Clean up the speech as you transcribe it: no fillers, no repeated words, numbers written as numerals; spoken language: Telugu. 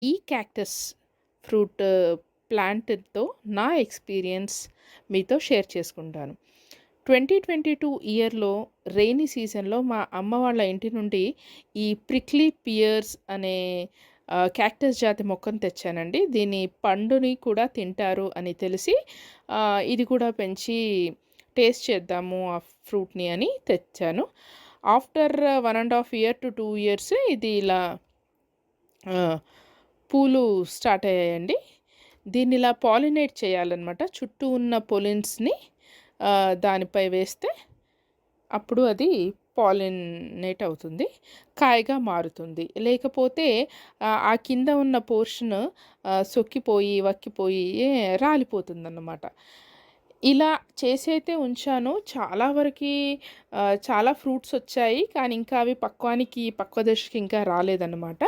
ఈ క్యాక్టస్ ఫ్రూట్ ప్లాంట్‌తో నా ఎక్స్‌పీరియన్స్ మీతో షేర్ చేసుకుంటాను. 2022 ఇయర్‌లో రెయినీ సీజన్‌లో మా అమ్మ వాళ్ళ ఇంటి నుండి ఈ ప్రిక్లీ పియర్స్ అనే క్యాక్టస్ జాతి మొక్కను తెచ్చానండి. దీని పండుని కూడా తింటారు అని తెలిసి ఇది కూడా పెంచి టేస్ట్ చేద్దాము ఆ ఫ్రూట్‌ని అని తెచ్చాను. ఆఫ్టర్ 1 ½ ఇయర్ టు 2 ఇయర్స్ ఇది ఇలా ఆ! పూలు స్టార్ట్ అయ్యాయండి. దీన్నిలా పాలినేట్ చేయాలనమాట. చుట్టూ ఉన్న పొలిన్స్‌ని దానిపై వేస్తే అప్పుడు అది పాలినేట్ అవుతుంది. కాయగా మారుతుంది. లేకపోతే ఆ కింద ఉన్న పోర్షన్ సొక్కిపోయి, వక్కిపోయి రాలిపోతుందన్నమాట. ఇలా చేసైతే ఉంచాను. చాలా వరకి చాలా ఫ్రూట్స్ వచ్చాయి. కానీ ఇంకా అవి పక్వ దశకి ఇంకా రాలేదన్నమాట.